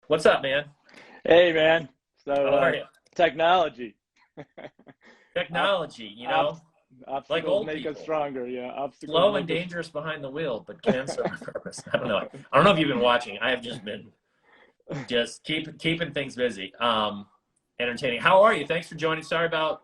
What's up, man? Hey, man. How are you? Technology. Ob- Technology, ob- like Obstacles old make us people. stronger. Yeah, obstacles Slow and make us. dangerous behind the wheel, but can serve a purpose. I don't know. I don't know if you've been watching. I have just been keeping things busy. Entertaining. How are you? Thanks for joining. Sorry about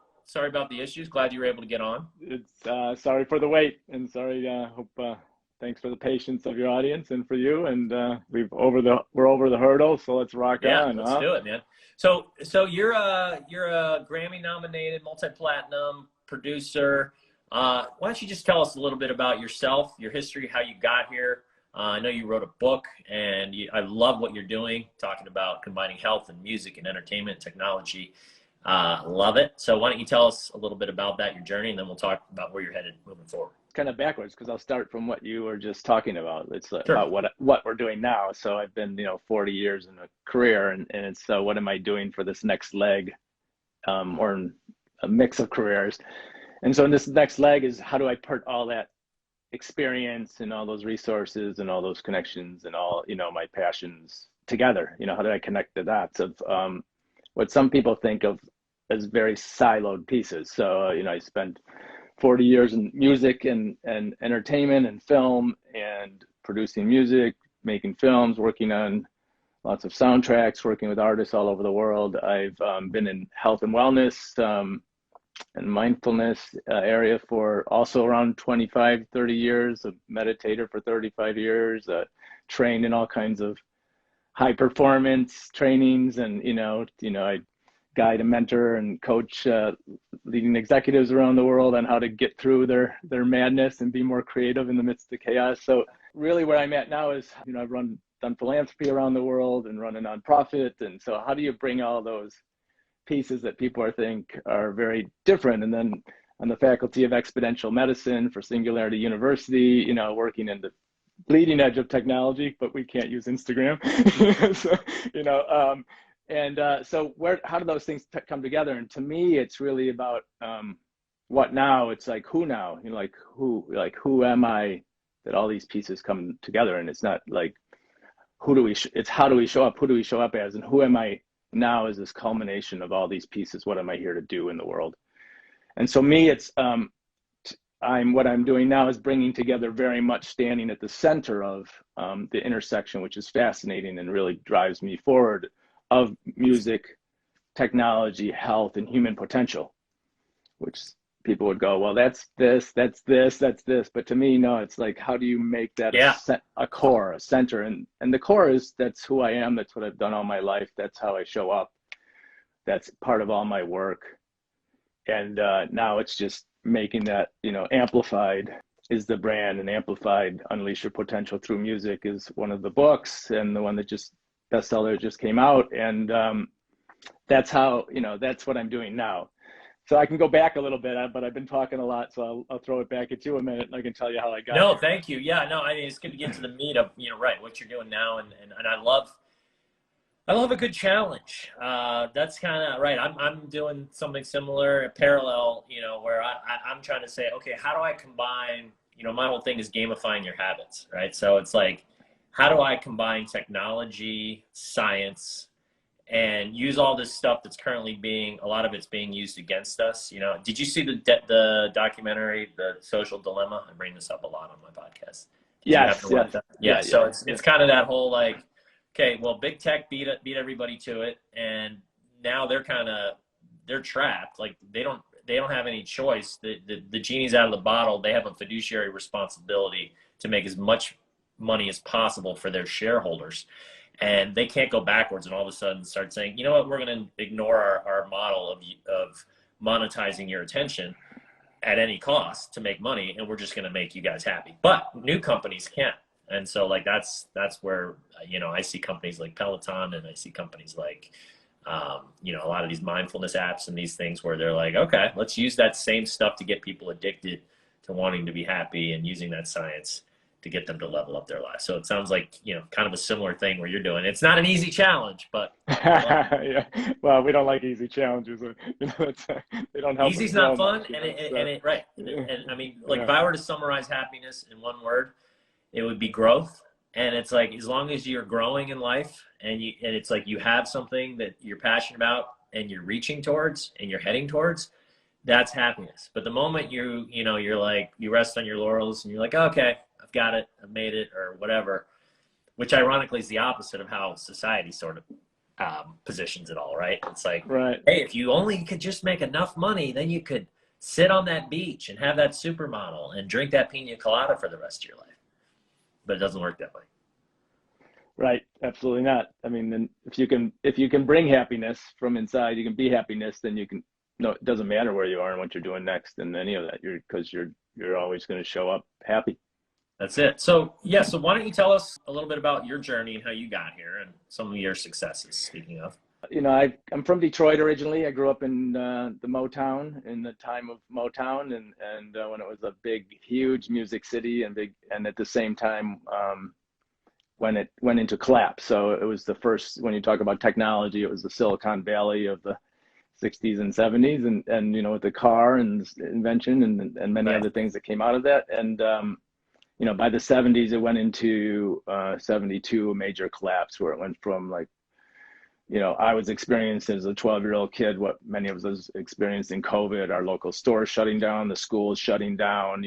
the issues. Glad you were able to get on. It's sorry for the wait, and sorry. Hope thanks for the patience of your audience and for you. And we're over the hurdle, so let's rock Yeah, on, let's huh? do it, man. So you're a Grammy-nominated, multi-platinum producer. Why don't you just tell us a little bit about yourself, your history, how you got here? I know you wrote a book, and I love what you're doing, talking about combining health and music and entertainment technology. Love it. So why don't you tell us a little bit about that, your journey, and then we'll talk about where you're headed moving forward. Kind of backwards because I'll start from what you were just talking about. It's Sure. about what we're doing now. So I've been 40 years in a career, and it's what am I doing for this next leg, or a mix of careers. And so in this next leg is how do I put all that experience and all those resources and all those connections and all my passions together. How do I connect the dots of what some people think of as very siloed pieces. So I spent 40 years in music and entertainment and film and producing music, making films, working on lots of soundtracks, working with artists all over the world. I've been in health and wellness and mindfulness area for also around 25, 30 years, a meditator for 35 years, trained in all kinds of high performance trainings. And, I guide and mentor and coach leading executives around the world on how to get through their madness and be more creative in the midst of chaos. So really where I'm at now is, I've done philanthropy around the world and run a nonprofit. And so how do you bring all those pieces that people think are very different? And then on the faculty of exponential medicine for Singularity University, working in the bleeding edge of technology, but we can't use Instagram. So, so how do those things come together? And to me, it's really about what now. It's like who now, who am I that all these pieces come together? And it's not like it's how do we show up? Who do we show up as? And who am I now as this culmination of all these pieces? What am I here to do in the world? And so me, it's what I'm doing now is bringing together, very much standing at the center of the intersection, which is fascinating and really drives me forward, of music, technology, health, and human potential, which people would go, well, that's this. But to me, no, it's like, how do you make that Yeah. a core, a center? And the core that's who I am. That's what I've done all my life. That's how I show up. That's part of all my work. And now it's just making that, amplified is the brand, and amplified, unleash your potential through music is one of the books, and the one that just bestseller just came out. And that's how, that's what I'm doing now. So I can go back a little bit, but I've been talking a lot, so I'll throw it back at you a minute, and I can tell you how I got No, here. thank you. Yeah, no, I mean, it's good to get to the meat of, right, what you're doing now. And I love a good challenge. That's kind of right. I'm doing something similar, parallel, where I'm trying to say, okay, how do I combine, my whole thing is gamifying your habits, right? So it's like, how do I combine technology, science, and use all this stuff that's currently a lot of it's being used against us? Did you see the documentary, The Social Dilemma? I bring this up a lot on my podcast. Did you have Yes, to watch yes, that? yeah, Yeah. So yeah, it's kind of that whole like, okay, well, big tech beat everybody to it, and now they're trapped. Like they don't have any choice. The genie's out of the bottle. They have a fiduciary responsibility to make as much money as possible for their shareholders, and they can't go backwards and all of a sudden start saying, you know what, we're going to ignore our model of monetizing your attention at any cost to make money, and we're just going to make you guys happy. But new companies can't. And so like that's where I see companies like Peloton, and I see companies like a lot of these mindfulness apps and these things where they're like, okay, let's use that same stuff to get people addicted to wanting to be happy, and using that science to get them to level up their lives. So it sounds like kind of a similar thing where you're doing. It's not an easy challenge, but yeah. Well, we don't like easy challenges. They don't help us easy's grow not fun. much. And right. Yeah, And I mean, like yeah. if I were to summarize happiness in one word, it would be growth And it's like, as long as you're growing in life and it's like you have something that you're passionate about and you're reaching towards and you're heading towards, that's happiness. But the moment you're like, you rest on your laurels and you're like, okay, I've got it, I've made it, or whatever, which ironically is the opposite of how society sort of positions it all, right? It's like, Right. hey, if you only could just make enough money, then you could sit on that beach and have that supermodel and drink that pina colada for the rest of your life. But it doesn't work that way. Right. Absolutely not. I mean, then if you can bring happiness from inside, you can be happiness, then you can, no, it doesn't matter where you are and what you're doing next and any of that. You're always going to show up happy. That's it. So yeah, so why don't you tell us a little bit about your journey and how you got here and some of your successes, speaking of. I'm from Detroit originally. I grew up in the Motown, in the time of Motown, and when it was a big, huge music city, and at the same time when it went into collapse. So it was the first, when you talk about technology, it was the Silicon Valley of the 60s and 70s, and with the car and invention and many Right. other things that came out of that. And by the 70s, it went into 72, a major collapse where it went from like, I was experienced as a 12-year-old kid what many of us experienced in COVID, our local stores shutting down, the schools shutting down,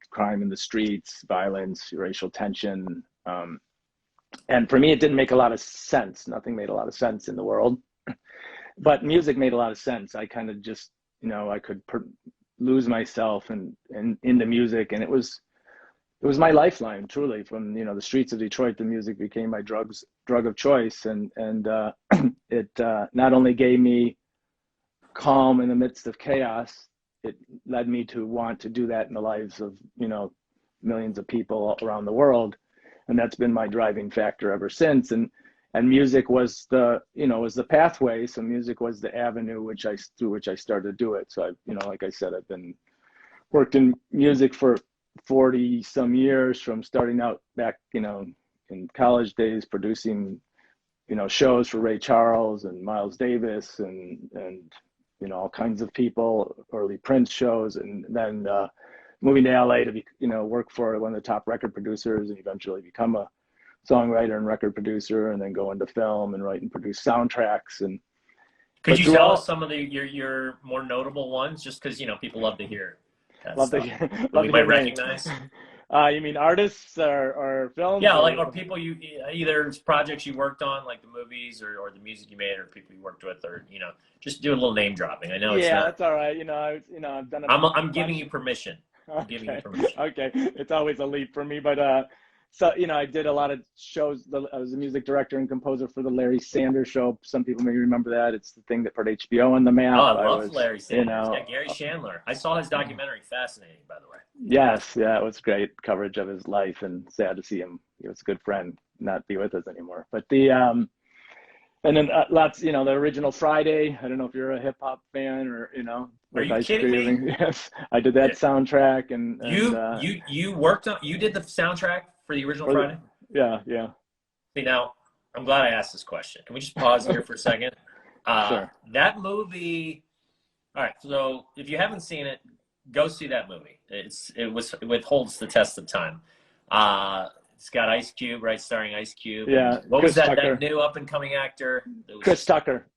crime in the streets, violence, racial tension. And for me, it didn't make a lot of sense. Nothing made a lot of sense in the world, but music made a lot of sense. I kind of just, I could lose myself in the music, and it was my lifeline, truly. From the streets of Detroit, the music became my drug of choice, and it not only gave me calm in the midst of chaos, it led me to want to do that in the lives of millions of people around the world, and that's been my driving factor ever since. And music was the pathway. So music was the avenue through which I started to do it. So like I said, I've been worked in music for 40 some years, from starting out back, in college days, producing, shows for Ray Charles and Miles Davis and all kinds of people, early Prince shows, and then moving to LA to work for one of the top record producers, and eventually become a songwriter and record producer, and then go into film and write and produce soundtracks. And could you tell us some of your more notable ones, just because people love to hear that love stuff to we might recognize? You mean artists or films? Yeah, or people either it's projects you worked on, like the movies, or the music you made, or people you worked with, or just do a little name dropping. I know it's not. That's all right. I've done. I'm giving you permission. I'm Okay. giving you permission. Okay, it's always a leap for me, but so I did a lot of shows. I was a music director and composer for the Larry Sanders Show. Some people may remember that. It's the thing that put HBO on the map. Oh, I love Larry Sanders. Yeah, Gary uh, Chandler. I saw his documentary. Fascinating, by the way. Yes, yeah, it was great coverage of his life, and sad to see him. He was a good friend not be with us anymore. But and then lots, the original Friday. I don't know if you're a hip hop fan or Are you kidding me? Yes, I did that soundtrack, and you worked on, you did the soundtrack for the original Friday? Yeah. See, now I'm glad I asked this question. Can we just pause here for a second? Sure. That movie. All right, so if you haven't seen it, go see that movie. It withholds the test of time. It's got Ice Cube, right, starring Ice Cube. Yeah. What was that new up and coming actor? Chris Tucker.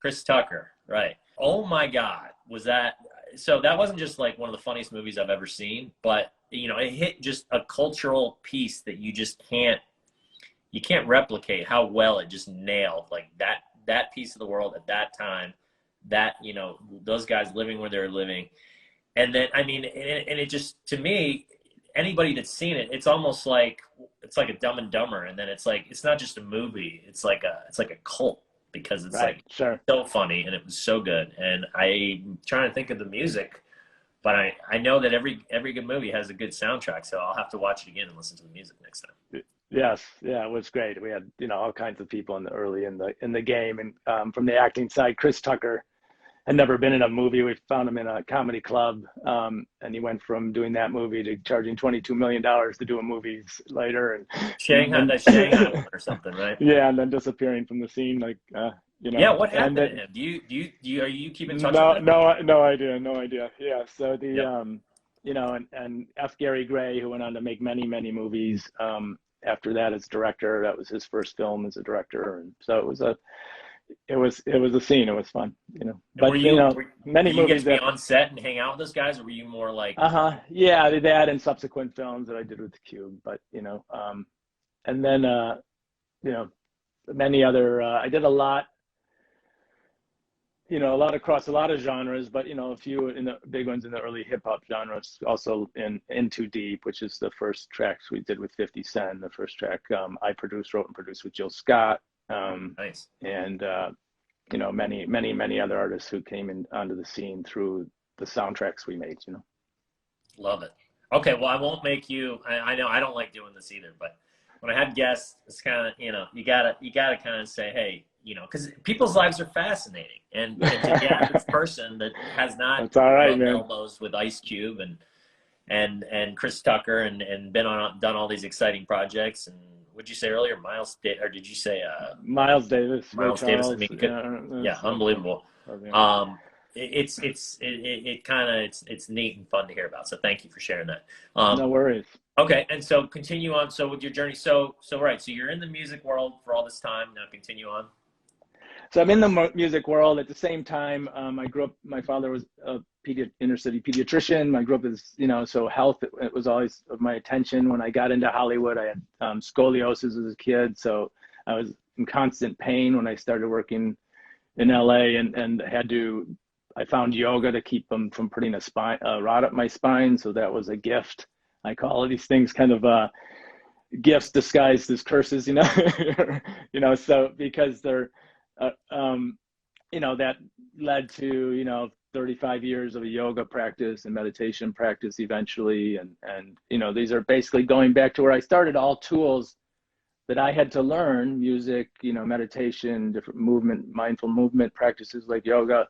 Chris Tucker, right. Oh my God, was that, so that wasn't just like one of the funniest movies I've ever seen, but it hit just a cultural piece that you can't replicate how well it just nailed like that piece of the world at that time, that those guys living where they're living. And then and it just, to me, anybody that's seen it, it's almost like it's like a Dumb and Dumber, and then it's like, it's not just a movie, it's like a cult, because it's right, sure, so funny, and it was so good. And I'm trying to think of the music, but I know that every good movie has a good soundtrack, so I'll have to watch it again and listen to the music next time. Yes, yeah, it was great. We had all kinds of people in the game, and from the acting side, Chris Tucker had never been in a movie. We found him in a comedy club, and he went from doing that movie to charging $22 million to doing movies later, and Shanghai or something, right? Yeah, and then disappearing from the scene, like Yeah, what happened to him? Are you keeping touch with him? No idea. Yeah, so and F. Gary Gray, who went on to make many movies, after that as director. That was his first film as a director, and so it was a scene. It was fun, And But do many you get movies to be that on set and hang out with those guys, or were you more like? yeah, I did that in subsequent films that I did with the Cube. But and then you know many other. I did a lot. A lot across a lot of genres, but a few in the big ones in the early hip hop genres. Also in Too Deep, which is the first tracks we did with 50 Cent. The first track I wrote and produced with Jill Scott. Nice. And many other artists who came in onto the scene through the soundtracks we made. Love it. Okay, well, I won't make you. I know I don't like doing this either, but when I had guests, it's kind of you gotta kind of say, hey, because people's lives are fascinating, and to the average person that has not That's all right, rubbed man. elbows with Ice Cube and Chris Tucker and done all these exciting projects, and would you say earlier or did you say Miles Davis, Ray Miles Davis? I Charles, mean, yeah, unbelievable. It kind of it's neat and fun to hear about. So thank you for sharing that. No worries. Okay, and so continue on. So with your journey, so right, so you're in the music world for all this time. Now continue on. So I'm in the music world. At the same time, I grew up. My father was a inner city pediatrician. I grew up as so health. It was always of my attention. When I got into Hollywood, I had scoliosis as a kid, so I was in constant pain when I started working in LA, and I found yoga to keep them from putting a rod up my spine. So that was a gift. I call these things kind of gifts disguised as curses, So because they're, that led to 35 years of a yoga practice and meditation practice eventually, and these are basically going back to where I started, all tools that I had to learn: music, meditation, different movement, mindful movement practices like yoga,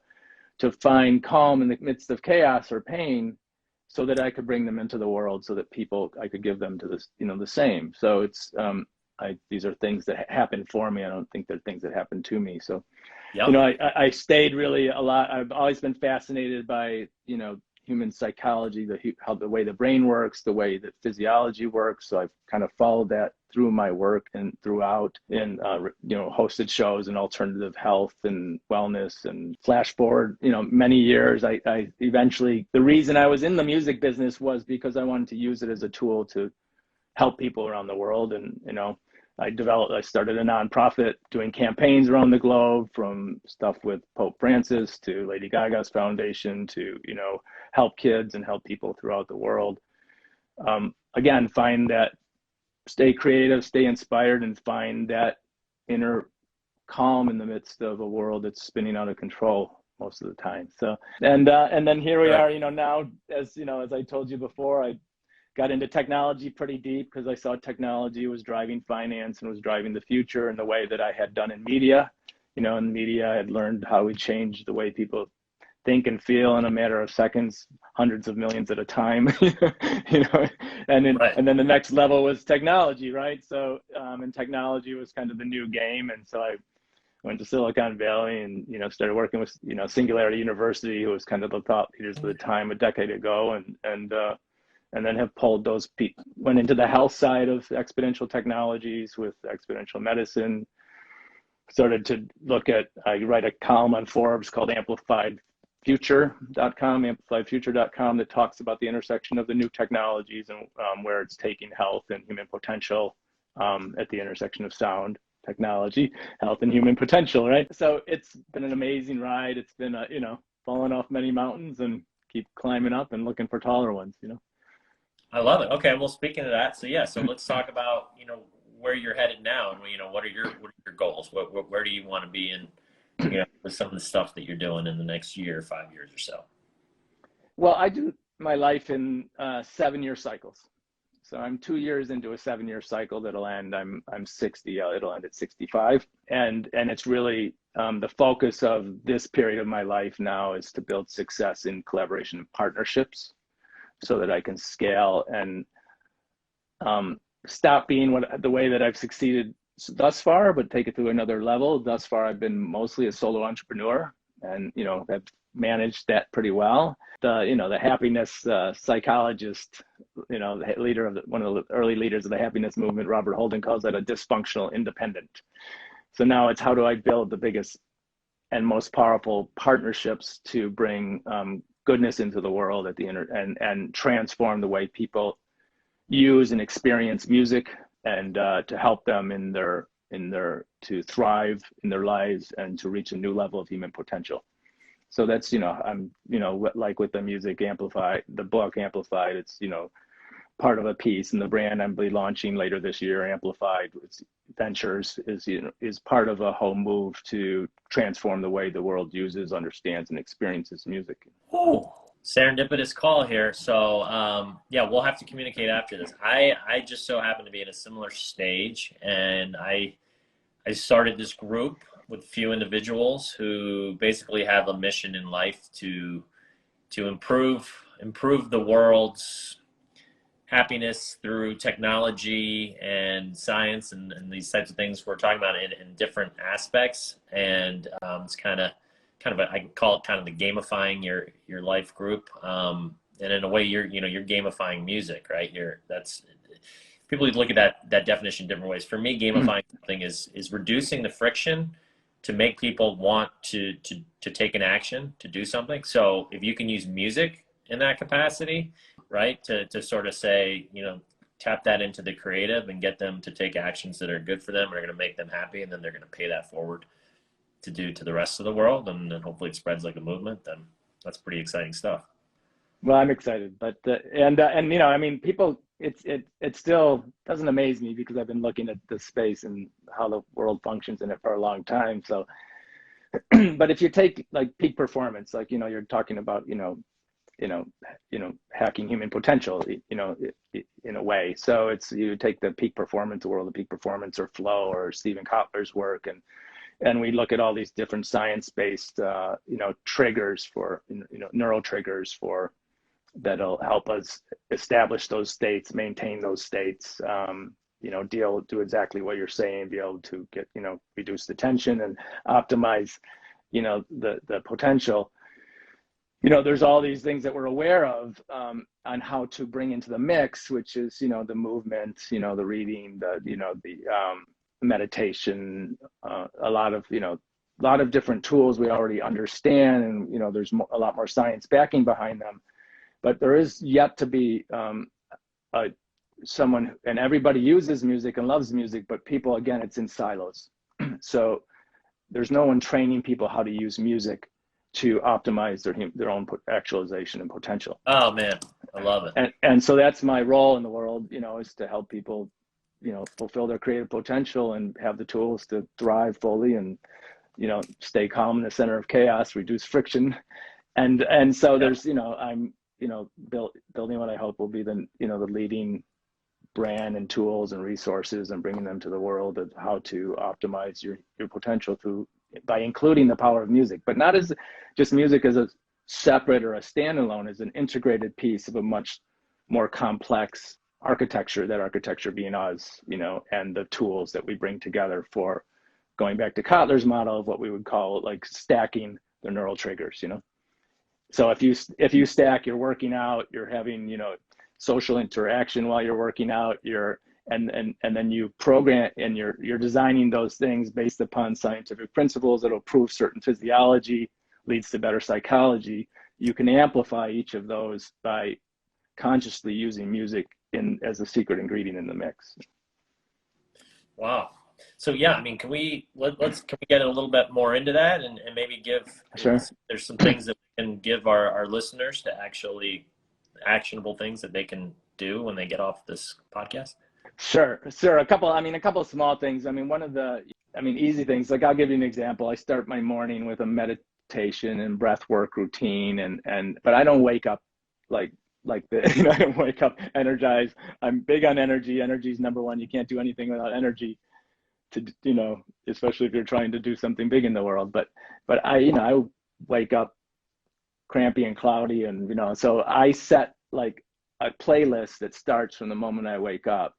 to find calm in the midst of chaos or pain, so that I could bring them into the world, so that I could give them to this, the same. So it's, these are things that happen for me. I don't think they're things that happen to me. So, yep. I stayed really a lot. I've always been fascinated by, human psychology, the way the brain works, the way that physiology works. So I've kind of followed that through my work and throughout in, hosted shows in alternative health and wellness and flash forward, many years. I eventually, the reason I was in the music business was because I wanted to use it as a tool to help people around the world. And, I started a nonprofit doing campaigns around the globe, from stuff with Pope Francis to Lady Gaga's foundation to, help kids and help people throughout the world. Again, stay creative, stay inspired, and find that inner calm in the midst of a world that's spinning out of control most of the time. So, and then here we are, now, as I told you before, I got into technology pretty deep because I saw technology was driving finance and was driving the future in the way that I had done in media. In media, I had learned how we change the way people think and feel in a matter of seconds, hundreds of millions at a time, and then the next level was technology, right? So, and technology was kind of the new game. And so I went to Silicon Valley and, started working with, Singularity University, who was kind of the thought leaders of the time a decade ago. And then have pulled those people, went into the health side of exponential technologies with exponential medicine, started to I write a column on Forbes called amplifiedfuture.com, that talks about the intersection of the new technologies and where it's taking health and human potential at the intersection of sound, technology, health, and human potential, right? So it's been an amazing ride. It's been, falling off many mountains and keep climbing up and looking for taller ones, I love it. Okay, well, speaking of that, so let's talk about where you're headed now, and what are your goals? Where do you want to be in with some of the stuff that you're doing in the next year, 5 years or so? Well, I do my life in 7-year cycles. So I'm 2 years into a 7-year cycle that'll end. I'm 60. It'll end at 65, and it's really the focus of this period of my life now is to build success in collaboration and partnerships, so that I can scale and stop being the way that I've succeeded thus far, but take it to another level. Thus far, I've been mostly a solo entrepreneur, and have managed that pretty well. The happiness psychologist, the leader of one of the early leaders of the happiness movement, Robert Holden, calls that a dysfunctional independent. So now it's how do I build the biggest and most powerful partnerships to bring goodness into the world at the and transform the way people use and experience music, and to help them to thrive in their lives and to reach a new level of human potential. So that's, I'm, like with the music the book Amplified, it's, part of a piece, and the brand I'm launching later this year, Amplified Ventures, is part of a whole move to transform the way the world uses, understands, and experiences music. Oh, serendipitous call here. So yeah, we'll have to communicate after this. I just so happen to be in a similar stage, and I started this group with a few individuals who basically have a mission in life to improve the world's happiness through technology and science and these types of things we're talking about in different aspects. And it's kind of I call it kind of the gamifying your life group. And in a way, you're gamifying music, right? People look at that definition different ways. For me, gamifying something is reducing the friction to make people want to take an action, to do something. So if you can use music in that capacity, right, to sort of say, tap that into the creative and get them to take actions that are good for them, are going to make them happy, and then they're going to pay that forward to do to the rest of the world, and then hopefully it spreads like a movement, then that's pretty exciting stuff. Well, I'm excited, but people, it still doesn't amaze me because I've been looking at this space and how the world functions in it for a long time. So, but if you take like peak performance, like you're talking about, hacking human potential, in a way. So it's, you take the peak performance, the world of peak performance, or flow, or Stephen Kotler's work, and we look at all these different science-based, triggers for, neural triggers that'll help us establish those states, maintain those states, do exactly what you're saying, be able to get, reduce the tension and optimize, the potential. There's all these things that we're aware of on how to bring into the mix, which is, the movement, the reading, the meditation, a lot of different tools we already understand, and there's a lot more science backing behind them. But there is yet to be someone, and everybody uses music and loves music, but people, again, it's in silos. So there's no one training people how to use music to optimize their own actualization and potential. Oh man, I love it. And so that's my role in the world, is to help people, fulfill their creative potential and have the tools to thrive fully and, stay calm in the center of chaos, reduce friction. And so there's, I'm, building what I hope will be the leading brand and tools and resources, and bringing them to the world of how to optimize your potential by including the power of music, but not as just music as a separate or a standalone, as an integrated piece of a much more complex architecture, that architecture being us, and the tools that we bring together for going back to Kotler's model of what we would call like stacking the neural triggers, So if you stack, you're working out, you're having, social interaction while you're working out, and then you program, and you're designing those things based upon scientific principles that'll prove certain physiology leads to better psychology. You can amplify each of those by consciously using music as a secret ingredient in the mix. Wow. So yeah, I mean, can we get a little bit more into that, and maybe give, sure, there's some things that we can give our listeners to actually actionable things that they can do when they get off this podcast? Sure. A couple of small things. One of the, easy things, like I'll give you an example. I start my morning with a meditation and breath work routine, but I don't wake up like the, I don't wake up energized. I'm big on energy. Energy is number one. You can't do anything without energy especially if you're trying to do something big in the world. But I wake up crampy and cloudy, and so I set like a playlist that starts from the moment I wake up,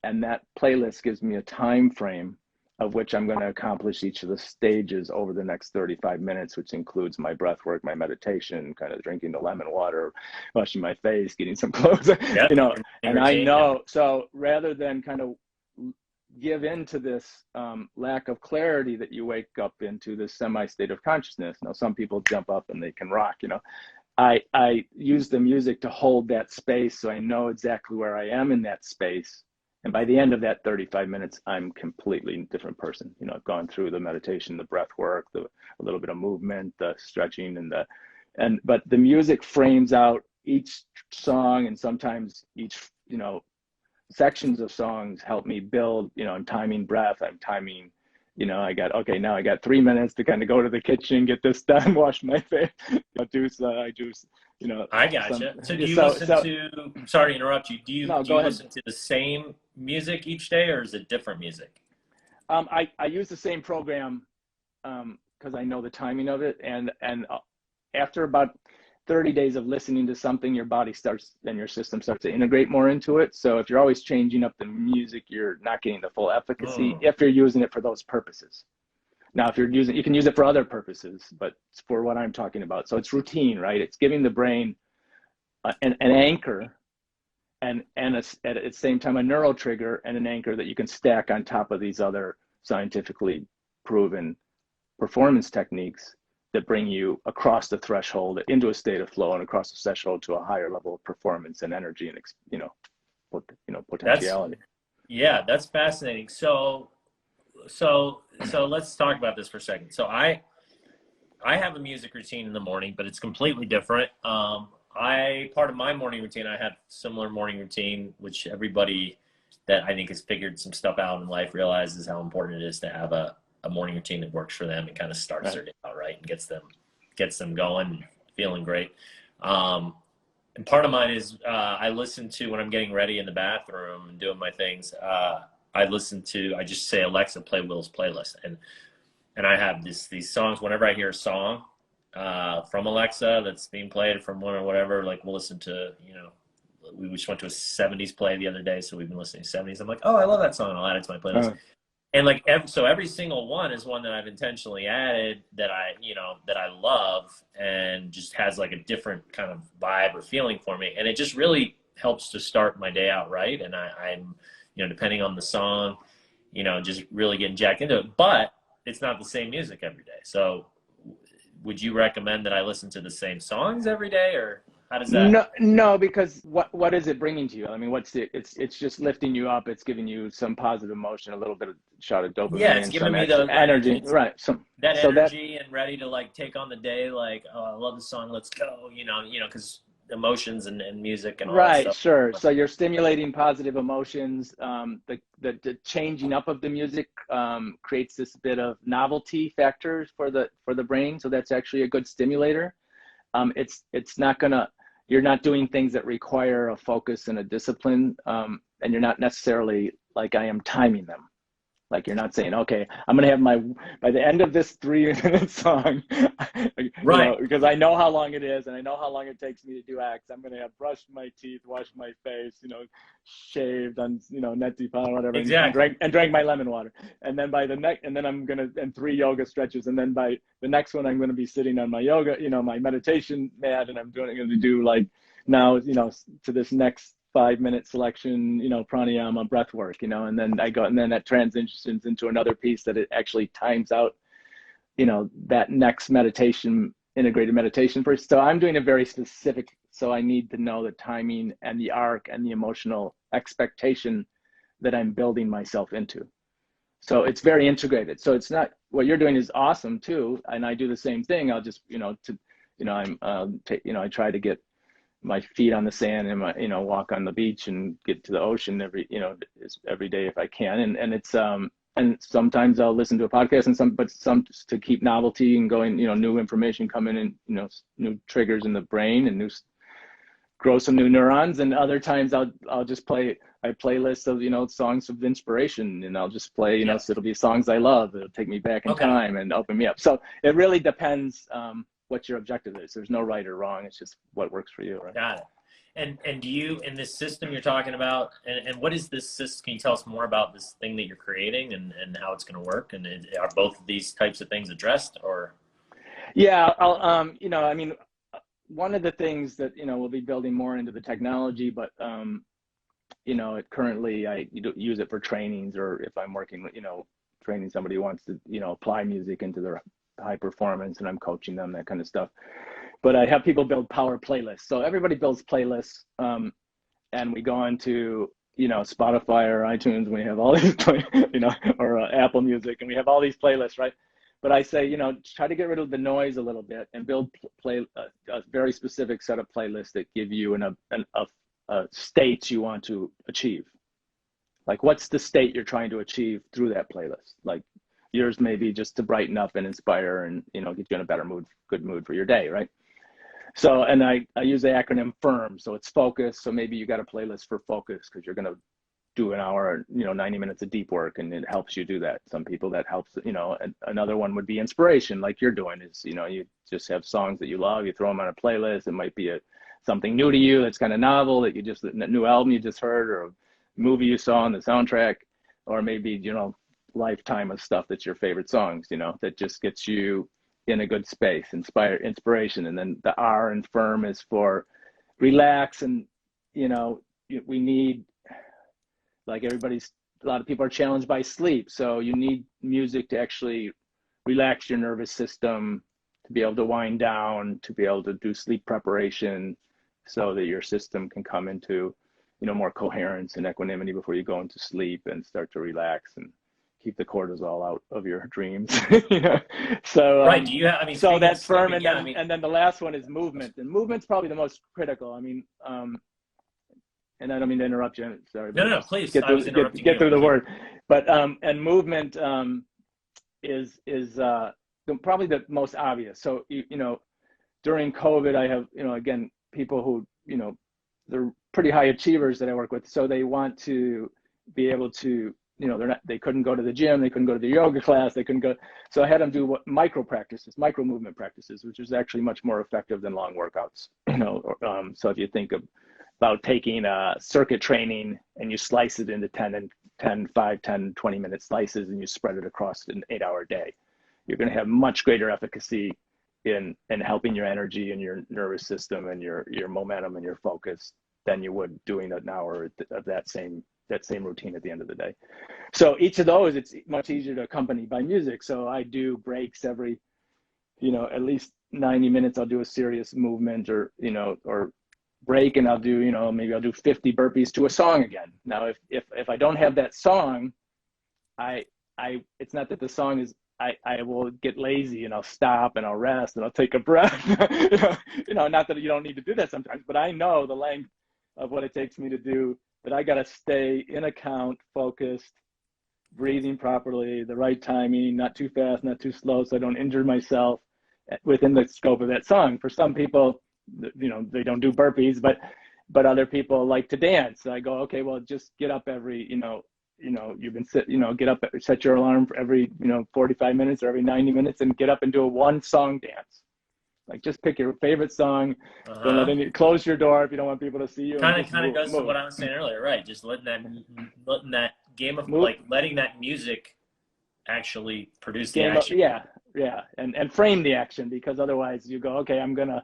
and that playlist gives me a time frame of which I'm going to accomplish each of the stages over the next 35 minutes, which includes my breath work, my meditation, kind of drinking the lemon water, washing my face, getting some clothes, Yep. you know, and I Routine. know, so rather than kind of give in to this lack of clarity that you wake up into, this semi-state of consciousness. Now, some people jump up and they can rock, you know. I use the music to hold that space so I know exactly where I am in that space. And by the end of that 35 minutes, I'm completely different person. You know, I've gone through the meditation, the breath work, a little bit of movement, the stretching, but the music frames out each song, and sometimes each, you know, sections of songs help me build. You know, I'm timing breath, I'm timing, you know, now I got 3 minutes to kind of go to the kitchen, get this done, wash my face, I do, you know. I gotcha. So do you listen to, sorry to interrupt you, do you listen to the same music each day, or is it different music? I use the same program because I know the timing of it, and after about 30 days of listening to something, your body starts and your system starts to integrate more into it. So if you're always changing up the music, you're not getting the full efficacy if you're using it for those purposes. Now, if you can use it for other purposes, but it's for what I'm talking about. So it's routine, right? It's giving the brain an anchor and at the same time a neural trigger and an anchor that you can stack on top of these other scientifically proven performance techniques that bring you across the threshold into a state of flow and across the threshold to a higher level of performance and energy and, you know, potentiality. That's fascinating. So let's talk about this for a second. So I have a music routine in the morning, but it's completely different. Part of my morning routine, I have similar morning routine, which everybody that I think has figured some stuff out in life realizes how important it is to have a morning routine that works for them and kind of starts their day out right and gets them going, feeling great. And part of mine is I listen to, when I'm getting ready in the bathroom and doing my things, I just say, Alexa, play Will's playlist. And I have these songs. Whenever I hear a song from Alexa that's being played from one or whatever, like we'll listen to, you know, we just went to a 70s play the other day, so we've been listening to 70s. I'm like, oh, I love that song. I'll add it to my playlist. And like, so every single one is one that I've intentionally added that I love, and just has like a different kind of vibe or feeling for me. And it just really helps to start my day out right. And I'm, you know, depending on the song, you know, just really getting jacked into it. But it's not the same music every day. So would you recommend that I listen to the same songs every day, or how does that? No, because what is it bringing to you? I mean, it's just lifting you up. It's giving you some positive emotion, a little bit of shot of dopamine. Yeah, it's giving me the energy, right? That energy and ready to like take on the day. Like, oh, I love the song. Let's go. You know, because emotions and music and all that stuff. Sure. So you're stimulating positive emotions. The changing up of the music creates this bit of novelty factor for the brain. So that's actually a good stimulator. It's not gonna, you're not doing things that require a focus and a discipline, and you're not necessarily like I am timing them. Like you're not saying, okay, I'm gonna have by the end of this 3-minute song, right? You know, because I know how long it is and I know how long it takes me to do X. I'm gonna have brushed my teeth, washed my face, you know, shaved, on, you know, neti pan, whatever, exactly. and drank my lemon water. And then and 3 yoga stretches, and then by the next one I'm gonna be sitting on my yoga, you know, my meditation mat, and I'm going to do like now, you know, to this next 5-minute selection, you know, pranayama, breath work, you know, and then that transitions into another piece that it actually times out, you know, that next meditation, integrated meditation first. So I'm doing a very specific, so I need to know the timing and the arc and the emotional expectation that I'm building myself into. So it's very integrated. So it's not, what you're doing is awesome too. And I do the same thing. I'll just, you know, I try to get my feet on the sand and my, you know, walk on the beach and get to the ocean every day if I can. And it's, and sometimes I'll listen to a podcast and some to keep novelty and going, you know, new information coming in, you know, new triggers in the brain and grow some new neurons. And other times I'll just play a playlist of, you know, songs of inspiration, and I'll just play, you know, so it'll be songs I love. It'll take me back in time and open me up. So it really depends, what your objective is. There's no right or wrong. It's just what works for you, right? Got it. And do you, in this system you're talking about, and what is this system? Can you tell us more about this thing that you're creating and how it's going to work? And are both of these types of things addressed, or? Yeah, I'll, you know, I mean, one of the things that, you know, we'll be building more into the technology, but, you know, currently I use it for trainings, or if I'm working, you know, training somebody who wants to, you know, apply music into their high performance, and I'm coaching them, that kind of stuff. But I have people build power playlists. So everybody builds playlists, and we go into, you know, Spotify or iTunes, and we have all these, you know, or Apple Music, and we have all these playlists, right? But I say, you know, try to get rid of the noise a little bit and build a very specific set of playlists that give you a state you want to achieve. Like, what's the state you're trying to achieve through that playlist? Like, yours may be just to brighten up and inspire and, you know, get you in a better mood, good mood for your day, right? So, and I use the acronym FIRM. So it's focus. So maybe you got a playlist for focus because you're going to do an hour, you know, 90 minutes of deep work, and it helps you do that. Some people that helps, you know. And another one would be inspiration, like you're doing, is, you know, you just have songs that you love, you throw them on a playlist. It might be something new to you that's kind of novel, that you just, a new album you just heard, or a movie you saw on the soundtrack, or maybe, you know, lifetime of stuff that's your favorite songs, you know, that just gets you in a good space, inspiration. And then the R in FIRM is for relax. And, you know, we need, like, a lot of people are challenged by sleep. So you need music to actually relax your nervous system, to be able to wind down, to be able to do sleep preparation, so that your system can come into, you know, more coherence and equanimity before you go into sleep and start to relax and keep the cortisol out of your dreams. You know? So, Right. Do you have, I mean, so that's FIRM. sleeping, And yeah, then, I mean, and then the last one is movement. And movement's probably the most critical. I mean, and I don't mean to interrupt you. Sorry. no, please. Get I was interrupting get you. through the word. But and movement is probably the most obvious. So you know, during COVID, I have, you know, again, people who, you know, they're pretty high achievers that I work with. So they want to be able to, you know, they couldn't go to the gym, they couldn't go to the yoga class, they couldn't go. So I had them do micro movement practices, which is actually much more effective than long workouts. You know, so if you think about taking circuit training and you slice it into 5, 10, 20 minute slices, and you spread it across an 8-hour day, you're going to have much greater efficacy in helping your energy and your nervous system and your momentum and your focus than you would doing an hour of that same routine at the end of the day. So each of those, it's much easier to accompany by music. So I do breaks every, you know, at least 90 minutes. I'll do a serious movement, or, you know, or break, and I'll do, you know, maybe I'll do 50 burpees to a song again. Now, if I don't have that song, it's not that the song is, I will get lazy, and I'll stop and I'll rest and I'll take a breath. You know, not that you don't need to do that sometimes, but I know the length of what it takes me to do that. I got to stay in account, focused, breathing properly, the right timing, not too fast, not too slow, so I don't injure myself within the scope of that song. For some people, you know, they don't do burpees, but other people like to dance. So I go, okay, well, just get up every, you know, you've been get up, set your alarm for every, you know, 45 minutes or every 90 minutes, and get up and do a one song dance. Like, just pick your favorite song. Don't let close your door if you don't want people to see you. Kind of goes to what I was saying earlier, right? Just letting that game of, like, letting that music actually produce the action. Yeah, and frame the action, because otherwise you go, okay, I'm gonna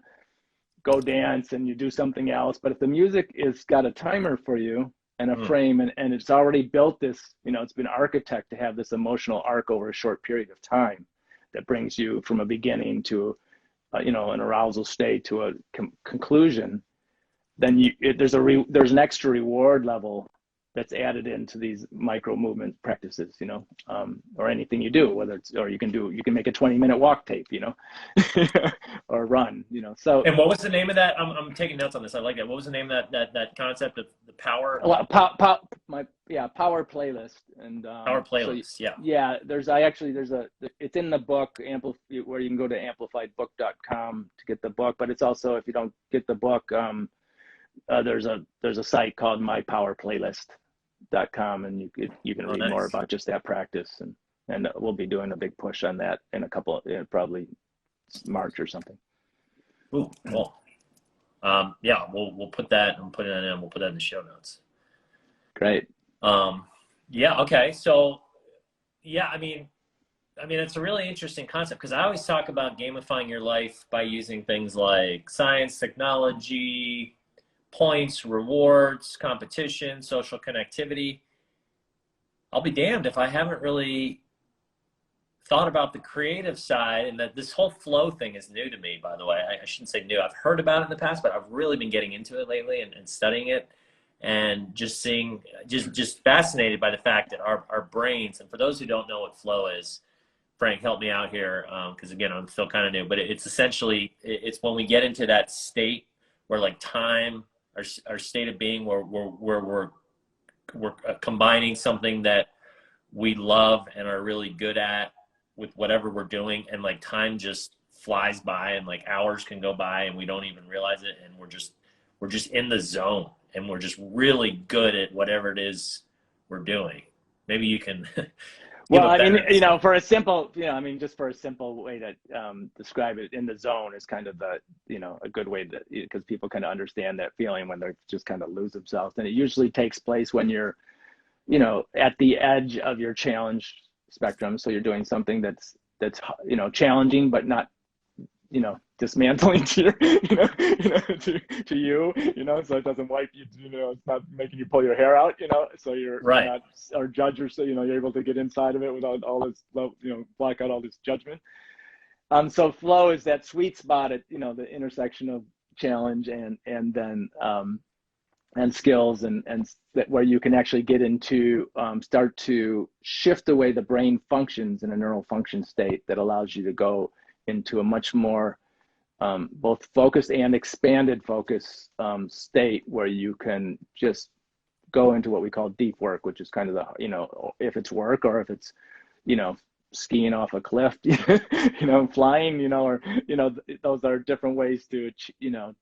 go dance, and you do something else. But if the music is got a timer for you and a frame, and it's already built this, you know, it's been architected to have this emotional arc over a short period of time that brings you from a beginning to you know, an arousal state to a conclusion, then there's an extra reward level that's added into these micro movement practices, you know, or anything you do, whether it's, or you can make a 20-minute walk tape, you know, or run, you know. So, and what was the name of that? I'm taking notes on this. I like that. What was the name of that concept of the power? Well, power playlist. And power playlist. So, yeah. It's in the book, where you can go to amplifiedbook.com to get the book. But it's also, if you don't get the book, there's a site called mypowerplaylist.com, and you can read more about just that practice, and we'll be doing a big push on that in a couple, probably March or something. Ooh, cool. Yeah, we'll put that and put it in. We'll put that in the show notes. Great. Yeah. Okay. So yeah, I mean, it's a really interesting concept because I always talk about gamifying your life by using things like science, technology, points, rewards, competition, social connectivity. I'll be damned if I haven't really thought about the creative side, and that this whole flow thing is new to me, by the way. I shouldn't say new. I've heard about it in the past, but I've really been getting into it lately and studying it and just seeing, just fascinated by the fact that our brains, and for those who don't know what flow is, Frank, help me out here, because again, I'm still kind of new, but it's essentially, it's when we get into that state where like time, our state of being, where we're combining something that we love and are really good at with whatever we're doing, and like time just flies by, and like hours can go by and we don't even realize it, and we're just in the zone, and we're just really good at whatever it is we're doing. Maybe you can give Well, a I mean, better answer. for a simple, I mean, just for a simple way to describe it, in the zone is kind of the, a good way to, because people kind of understand that feeling when they're just kind of lose themselves. And it usually takes place when you're, at the edge of your challenge spectrum. So you're doing something that's, challenging, but not, dismantling to your, to you, so it doesn't wipe you, it's not making you pull your hair out, so you're Right. not, or judge, or so, you're able to get inside of it without all this, block out all this judgment. So flow is that sweet spot at, the intersection of challenge and then, and skills, and that where you can actually get into, start to shift the way the brain functions in a neural function state that allows you to go into a much more both focused and expanded focus state, where you can just go into what we call deep work, which is kind of the, if it's work, or if it's, skiing off a cliff, flying, or, those are different ways to,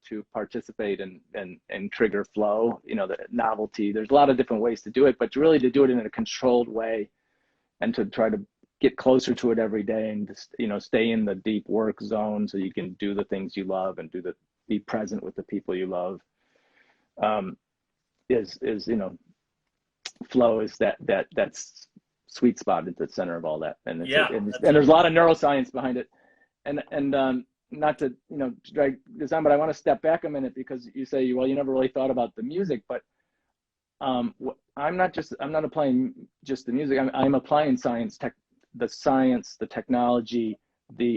to participate and trigger flow, the novelty. There's a lot of different ways to do it, but really to do it in a controlled way, and to try to get closer to it every day, and just, stay in the deep work zone so you can do the things you love and be present with the people you love. Is flow is that's sweet spot at the center of all that, and Yeah. and there's a lot of neuroscience behind it, and not to drag this on, but I want to step back a minute, because you say, well, you never really thought about the music, but I'm not applying just the music. I'm applying the science, the technology,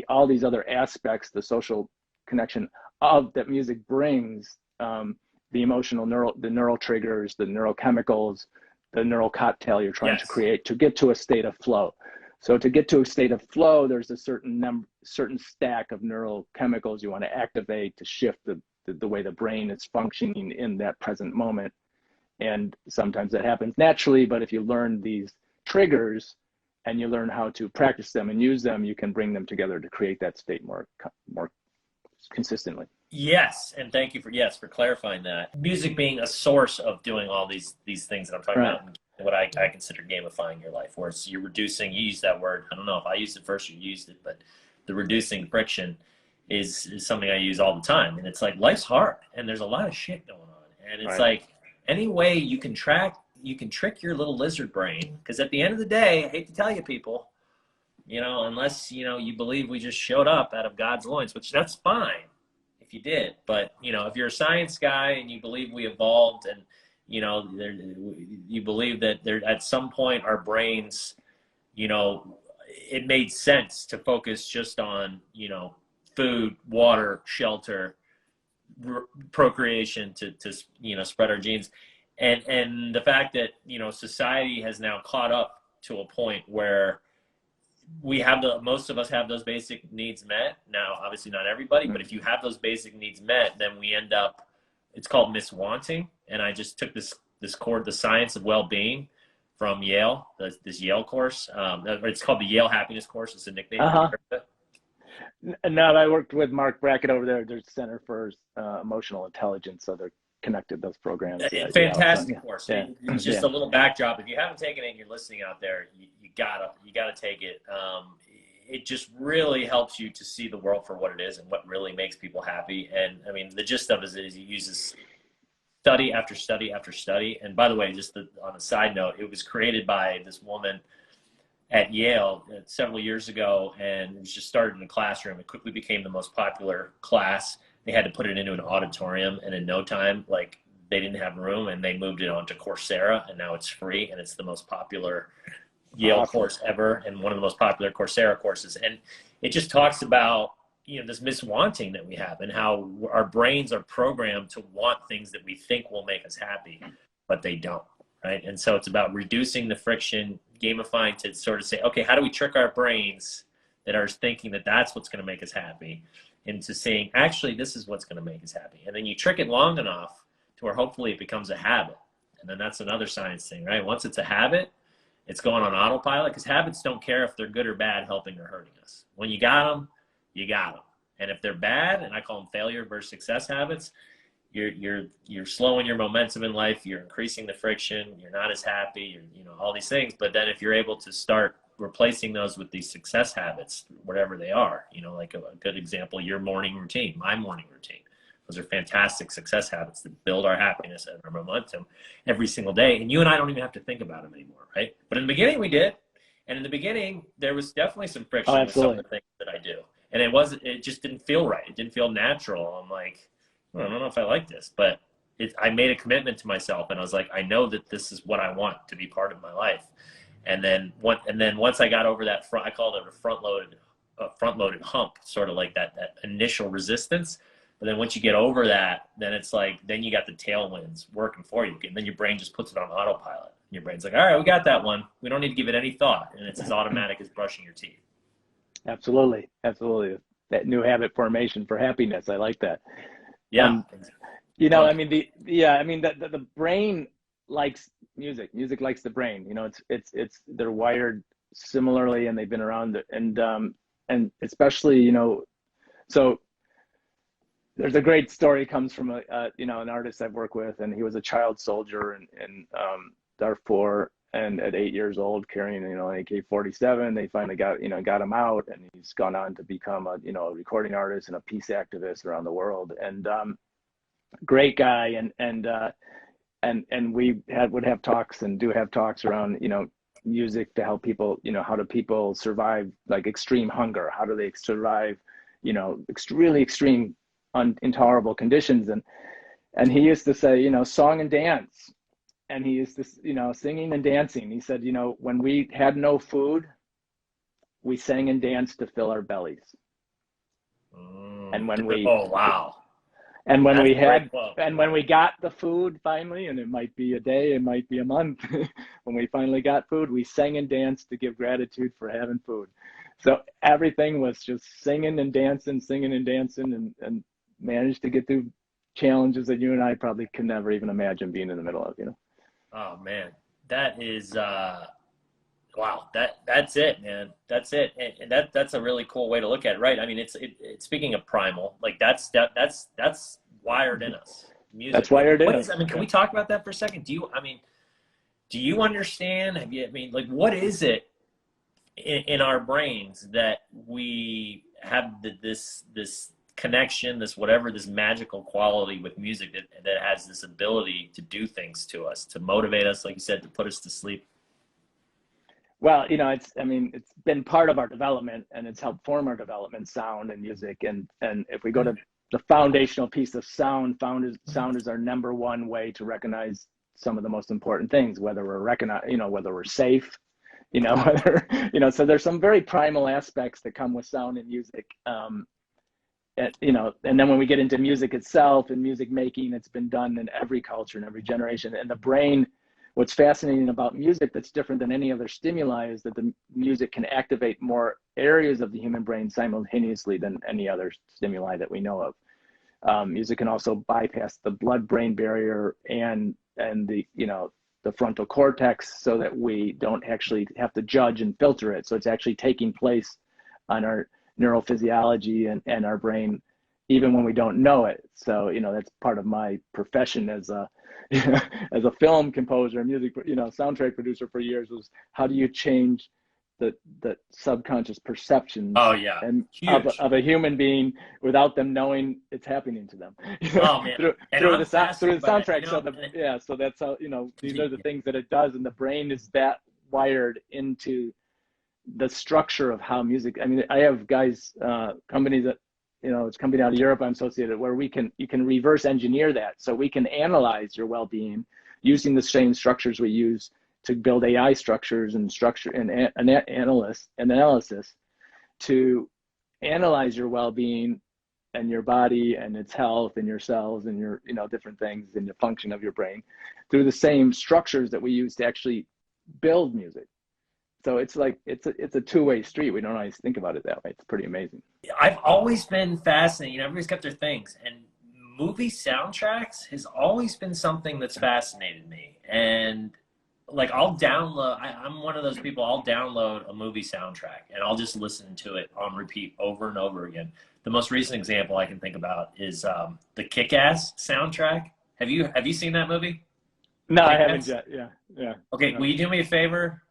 all these other aspects, the social connection of that music brings, the neural triggers, the neurochemicals, the neural cocktail you're trying to Yes. create to get to a state of flow. So to get to a state of flow, there's a certain stack of neurochemicals you want to activate to shift the way the brain is functioning in that present moment. And sometimes that happens naturally, but if you learn these triggers and you learn how to practice them and use them, you can bring them together to create that state more consistently. Yes, and thank you for clarifying that. Music being a source of doing all these things that I'm talking Right. about, what I consider gamifying your life, where it's you're reducing. You use that word. I don't know if I used it first or you used it, but the reducing friction is something I use all the time. And it's like life's hard, and there's a lot of shit going on, and it's Right. like any way you can trick your little lizard brain, because at the end of the day, I hate to tell you, people, unless you believe we just showed up out of God's loins, which that's fine if you did, but if you're a science guy and you believe we evolved, and you believe that there at some point our brains, it made sense to focus just on food, water, shelter, procreation to spread our genes, and the fact that society has now caught up to a point where most of us have those basic needs met. Now, obviously not everybody, but if you have those basic needs met, then we end up, it's called miswanting. And I just took this course, The Science of Well-Being, from Yale, this Yale course. It's called the Yale Happiness Course. It's a nickname. Uh-huh. Now I worked with Mark Brackett over there. There's Center for Emotional Intelligence, so they're connected, those programs. Fantastic course. Yeah. It's just a little backdrop. If you haven't taken it and you're listening out there, you gotta take it. it just really helps you to see the world for what it is and what really makes people happy. And I mean, the gist of it is he uses study after study after study. And by the way, just on a side note, it was created by this woman at Yale several years ago, and it was just started in a classroom. It quickly became the most popular class. They had to put it into an auditorium, and in no time, like, they didn't have room, and they moved it onto Coursera, and now it's free, and it's the most popular Yale course ever, and one of the most popular Coursera courses. And it just talks about, this miswanting that we have, and how our brains are programmed to want things that we think will make us happy, but they don't, right? And so it's about reducing the friction, gamifying to sort of say, okay, how do we trick our brains that are thinking that that's what's going to make us happy into saying, actually, this is what's going to make us happy. And then you trick it long enough to where hopefully it becomes a habit. And then that's another science thing, right? Once it's a habit, it's going on autopilot, because habits don't care if they're good or bad, helping or hurting us. When you got them, you got them. And if they're bad, and I call them failure versus success habits, you're slowing your momentum in life, you're increasing the friction, you're not as happy, all these things. But then if you're able to start replacing those with these success habits, whatever they are, like a good example, your morning routine, my morning routine. Those are fantastic success habits that build our happiness and our momentum every single day. And you and I don't even have to think about them anymore, right? But in the beginning we did. And in the beginning, there was definitely some friction with some of the things that I do. And it just didn't feel right. It didn't feel natural. I'm like, I don't know if I like this, but I made a commitment to myself, and I was like, I know that this is what I want to be part of my life. And then once I got over that I called it a front-loaded hump, sort of like that initial resistance. But then once you get over that, then it's like, then you got the tailwinds working for you. And then your brain just puts it on autopilot. And your brain's like, all right, we got that one. We don't need to give it any thought. And it's as automatic as brushing your teeth. Absolutely. Absolutely. That new habit formation for happiness. I like that. Yeah. I mean, the brain likes music. Music likes the brain. They're wired similarly, and they've been around. And especially, so there's a great story comes from an artist I've worked with, and he was a child soldier in Darfur, and at 8 years old, carrying an AK-47, they finally got him out, and he's gone on to become a recording artist and a peace activist around the world, and great guy, and we would have talks and do have talks around music to help people, how do people survive like extreme hunger, how do they survive really extreme intolerable conditions, and he used to say song and dance. And he used to, singing and dancing. He said, when we had no food, we sang and danced to fill our bellies. And when we, oh wow, and when we had, and when we got the food finally, and it might be a day, it might be a month, when we finally got food, we sang and danced to give gratitude for having food. So everything was just singing and dancing, and managed to get through challenges that you and I probably could never even imagine being in the middle of. Oh man, that is wow. That's it, man. That's it, and that's a really cool way to look at it, right? I mean, it's speaking of primal, like that's wired in us. Music. That's wired in us. I mean, can we talk about that for a second? Do you understand? Like, what is it in our brains that we have this connection, this magical quality with music that has this ability to do things to us, to motivate us, like you said, to put us to sleep? Well, it's been part of our development, and it's helped form our development, sound and music. And if we go to the foundational piece of sound is our number one way to recognize some of the most important things, whether whether we're safe, so there's some very primal aspects that come with sound and music. And then when we get into music itself and music making, it's been done in every culture and every generation. And the brain, what's fascinating about music that's different than any other stimuli is that the music can activate more areas of the human brain simultaneously than any other stimuli that we know of. Music can also bypass the blood-brain barrier and the frontal cortex, so that we don't actually have to judge and filter it. So it's actually taking place on our neurophysiology and our brain, even when we don't know it. So that's part of my profession as a as a film composer, music soundtrack producer for years, was how do you change the subconscious perceptions Oh yeah, and huge. of a human being without them knowing it's happening to them. Oh man, and Through I'm the fascinated by that. soundtrack. So so that's how, these are the things that it does, and the brain is that wired into the structure of how music. I mean, I have guys, companies that, it's a company out of Europe I'm associated, where you can reverse engineer that, so we can analyze your well-being using the same structures we use to build AI structures and analysis to analyze your well-being and your body and its health and your cells and your, different things and the function of your brain through the same structures that we use to actually build music. So it's like, it's a two-way street. We don't always think about it that way. It's pretty amazing. I've always been fascinated. Everybody's got their things, and movie soundtracks has always been something that's fascinated me. And like, I'll download. I'm one of those people. I'll download a movie soundtrack and I'll just listen to it on repeat over and over again. The most recent example I can think about is the Kick-Ass soundtrack. Have you seen that movie? No, Kick-Ass? I haven't yet. Yeah. Okay, will you do me a favor?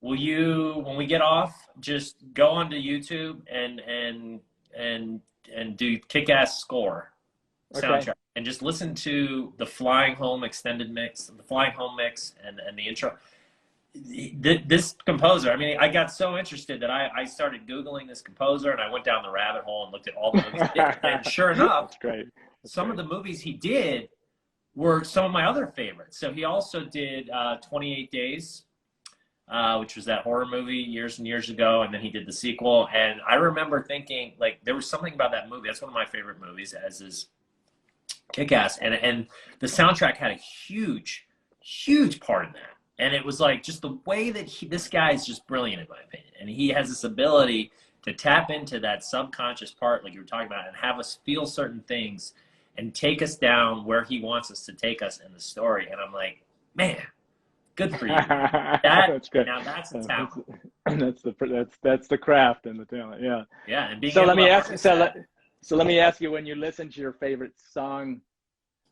Will you, when we get off, just go onto YouTube and do Kick-Ass score soundtrack, Okay. and just listen to the Flying Home extended mix, the Flying Home mix, and the intro. This composer, I mean, I got so interested that I started Googling this composer, and I went down the rabbit hole and looked at all the movies he did. And sure enough, That's great. Some of the movies he did were some of my other favorites. So he also did 28 Days, which was that horror movie years and years ago, and then he did the sequel. And I remember thinking, like, there was something about that movie. That's one of my favorite movies, as is Kick-Ass. And the soundtrack had a huge part in that. And it was like, just the way that this guy is just brilliant, in my opinion. And he has this ability to tap into that subconscious part, like you were talking about, and have us feel certain things and take us down where he wants us to take us in the story. And I'm like, man, good for you. That's good. Now that's a talent. That's the craft and the talent. Yeah. Yeah, and being so able let me to ask harness so let me ask you, when you listen to your favorite song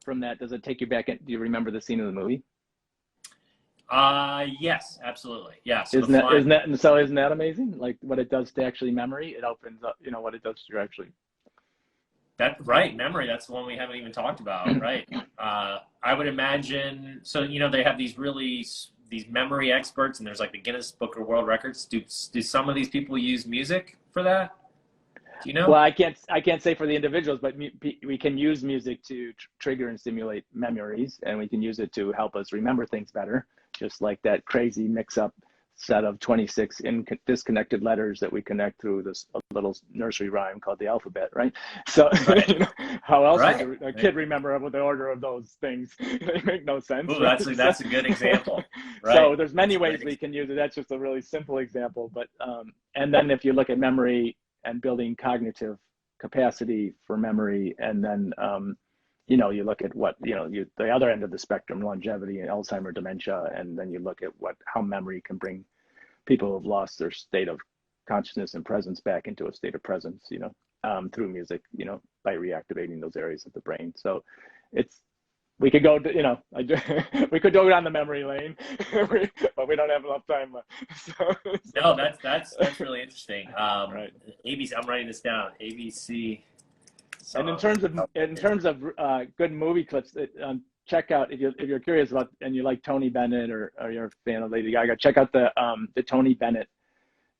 from that, does it take you back in? Do you remember the scene of the movie? Yes, absolutely. Yeah. So isn't that amazing? Like, what it does to actually memory, it opens up, what it does to your actually. Right, memory. That's the one we haven't even talked about, right? I would imagine. So they have these memory experts, and there's like the Guinness Book of World Records. Do some of these people use music for that? Do you know? Well, I can't say for the individuals, but we can use music to trigger and stimulate memories, and we can use it to help us remember things better. Just like that crazy mix-up set of 26 disconnected letters that we connect through this little nursery rhyme called the alphabet, right? So right. How else would a kid remember the order of those things? They make no sense. Ooh, right? that's a good example. Right. So there's many ways we can use it. That's just a really simple example. But and then if you look at memory and building cognitive capacity for memory, and then you look at what, the other end of the spectrum, longevity and Alzheimer, dementia, and then you look at how memory can bring people who have lost their state of consciousness and presence back into a state of presence, through music, by reactivating those areas of the brain. So we could go, we could go down the memory lane, but we don't have enough time. No, that's really interesting. Right. ABC, I'm writing this down. ABC. And in terms of good movie clips, check out, if you're curious about and you like Tony Bennett, or you're a fan of Lady Gaga, check out the Tony Bennett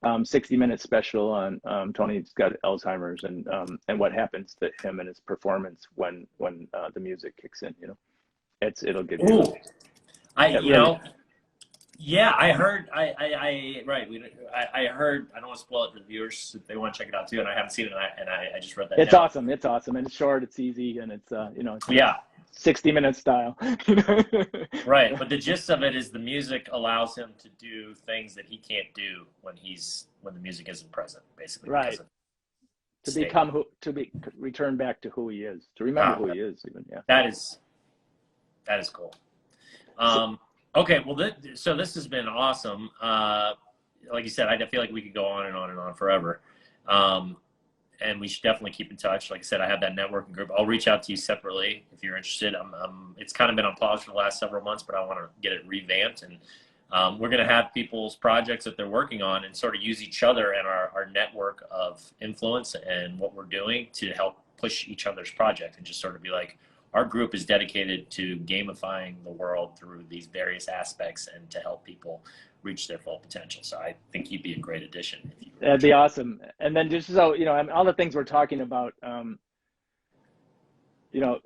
60-minute special on Tony's got Alzheimer's and what happens to him and his performance when the music kicks in. It'll give you. Ooh. Yeah, I heard. I heard. I don't want to spoil it for the viewers if they want to check it out too. And I haven't seen it, and I just read that. It's down. awesome. It's awesome, and it's short. It's easy, and it's yeah, 60-minute style. Right, but the gist of it is the music allows him to do things that he can't do when the music isn't present, basically. Right. To return back to who he is, to remember who he is, even. Yeah. That is cool. Okay, well, so this has been awesome. Like you said, I feel like we could go on and on and on forever. And we should definitely keep in touch. Like I said, I have that networking group. I'll reach out to you separately if you're interested. It's kind of been on pause for the last several months, but I want to get it revamped. And We're going to have people's projects that they're working on and sort of use each other and our network of influence and what we're doing to help push each other's project, and just sort of be like, our group is dedicated to gamifying the world through these various aspects and to help people reach their full potential. So I think you'd be a great addition. If you That'd be awesome. And then just so, you know, I mean, all the things we're talking about, you know,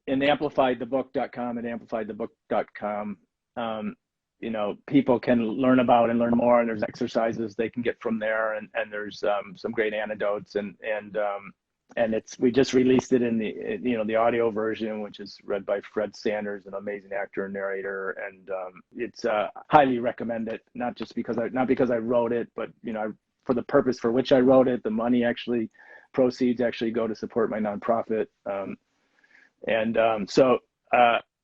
in amplifythebook.com and amplifythebook.com, you know, people can learn about and learn more, and there's exercises they can get from there, and there's some great anecdotes, and we just released it in the, you know, the audio version, which is read by Fred Sanders, an amazing actor and narrator, and it's highly recommend it, not because I wrote it, but, you know, for the purpose for which I wrote it. The money proceeds actually go to support my nonprofit, so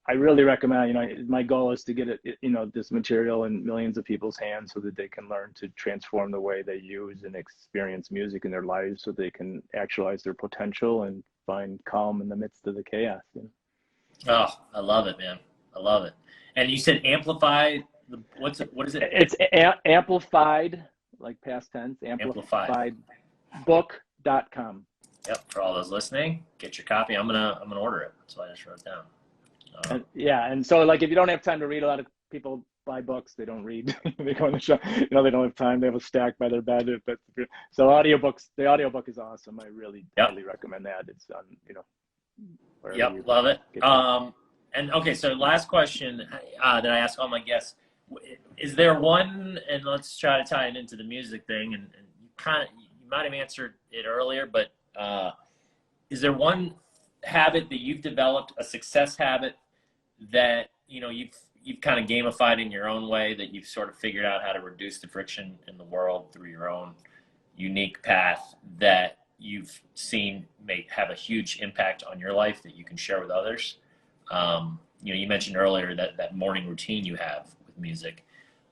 I really recommend, you know, my goal is to get it, you know, this material in millions of people's hands so that they can learn to transform the way they use and experience music in their lives, so they can actualize their potential and find calm in the midst of the chaos. You know? Oh, I love it, man. I love it. And you said amplify. What is it? It's amplified, like past tense, amplifyedbook.com. Yep. For all those listening, get your copy. I'm gonna order it. That's why I just wrote it down. And so, like, if you don't have time to read, a lot of people buy books, they don't read. They go on the show, you know, they don't have time. They have a stack by their bed. So audiobooks, the audiobook is awesome. I really highly recommend that. It's on, you know. Yep, love it. And okay, so last question that I ask all my guests: is there one? And let's try to tie it into the music thing. And you might have answered it earlier, but is there one habit that you've developed, a success habit that, you know, you've kind of gamified in your own way, that you've sort of figured out how to reduce the friction in the world through your own unique path, that you've seen may have a huge impact on your life that you can share with others? You know, you mentioned earlier that morning routine you have with music.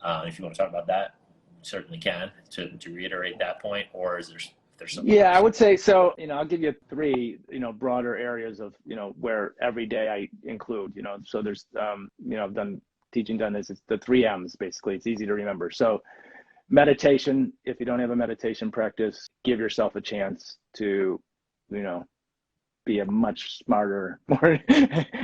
If you want to talk about that, you certainly can, to reiterate that point, or is there's something else? I would say so. You know, I'll give you 3, you know, broader areas of, you know, where every day I include, you know, so there's, you know, I've done this, it's the 3 M's basically. It's easy to remember. So meditation, if you don't have a meditation practice, give yourself a chance to, you know, be a much smarter, more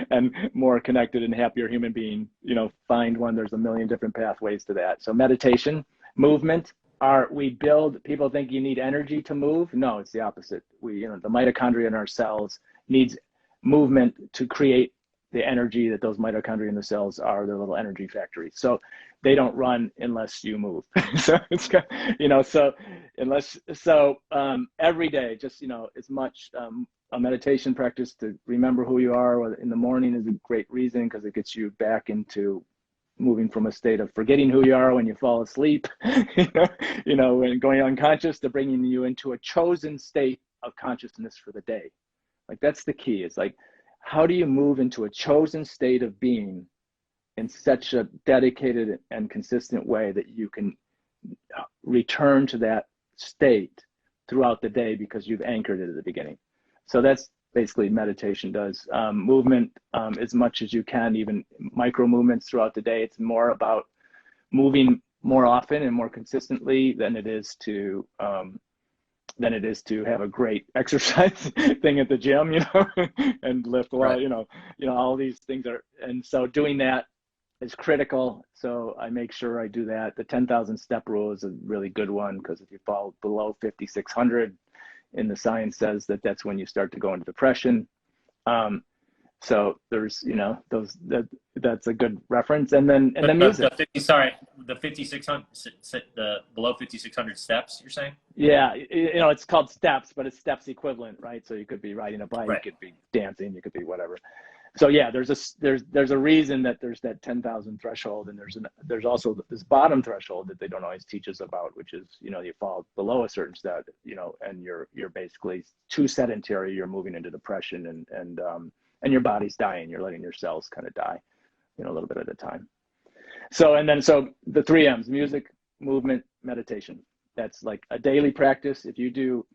and more connected and happier human being. You know, find one. There's a million different pathways to that. So meditation, movement. People think you need energy to move. No, it's the opposite. You know, the mitochondria in our cells needs movement to create the energy that those mitochondria in the cells are, their little energy factories. So they don't run unless you move. So it's, you know, every day, just, you know, as much, a meditation practice to remember who you are in the morning is a great reason, because it gets you back into moving from a state of forgetting who you are when you fall asleep, you know, and going unconscious, to bringing you into a chosen state of consciousness for the day. Like, that's the key. It's like, how do you move into a chosen state of being in such a dedicated and consistent way that you can return to that state throughout the day because you've anchored it at the beginning? So that's basically meditation does. Movement, as much as you can, even micro movements throughout the day. It's more about moving more often and more consistently than it is to have a great exercise thing at the gym, you know, and lift a lot, you know, all these things are, and so doing that is critical. So I make sure I do that. The 10,000 step rule is a really good one, because if you fall below 5,600, and the science says that that's when you start to go into depression. So there's, you know, that's a good reference. And then music. The 5,600, the below 5,600 steps, you're saying? Yeah, you know, it's called steps, but it's steps equivalent, right? So you could be riding a bike, right. You could be dancing, you could be whatever. So yeah, there's a reason that there's that 10,000 threshold, and there's also this bottom threshold that they don't always teach us about, which is, you know, you fall below a certain step, you know, and you're basically too sedentary, you're moving into depression, and your body's dying, you're letting your cells kind of die, you know, a little bit at a time. So the 3 M's: music, movement, meditation. That's like a daily practice. If you do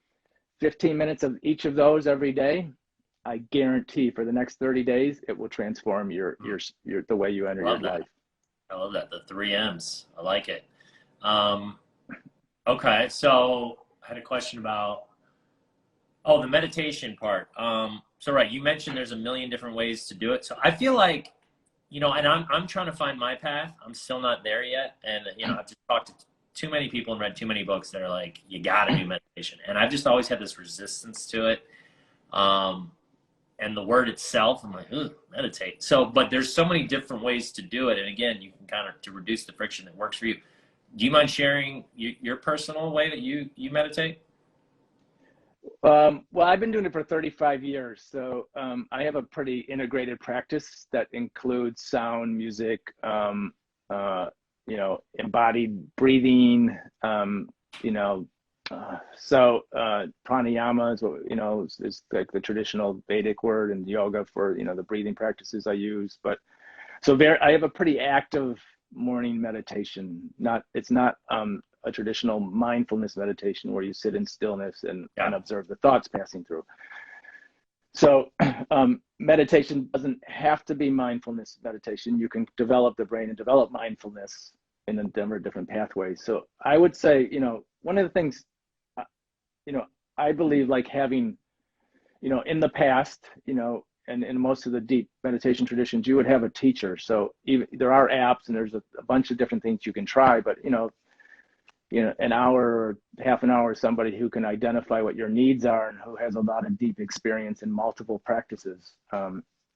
15 minutes of each of those every day, I guarantee for the next 30 days, it will transform the way you enter your life. I love that. The three M's. I like it. Um, okay. So I had a question about, oh, the meditation part. So right, you mentioned there's a million different ways to do it. So I feel like, and I'm trying to find my path. I'm still not there yet. And, I've just talked to too many people and read too many books that are like, you got to do meditation. And I've just always had this resistance to it. And the word itself, I'm like, ooh, meditate. So, but there's so many different ways to do it. And again, you can kind of, to reduce the friction that works for you. Do you mind sharing your personal way that you meditate? Well, I've been doing it for 35 years, so I have a pretty integrated practice that includes sound, music, embodied breathing, you know, pranayama is what, is like the traditional Vedic word, and yoga for, the breathing practices I use. But so I have a pretty active morning meditation. It's not a traditional mindfulness meditation where you sit in stillness and observe the thoughts passing through. So meditation doesn't have to be mindfulness meditation. You can develop the brain and develop mindfulness in a number of different pathways. So I would say, one of the things, I believe, like having, in the past, and in most of the deep meditation traditions, you would have a teacher. So there are apps and there's a bunch of different things you can try, but, an hour or half an hour, somebody who can identify what your needs are and who has a lot of deep experience in multiple practices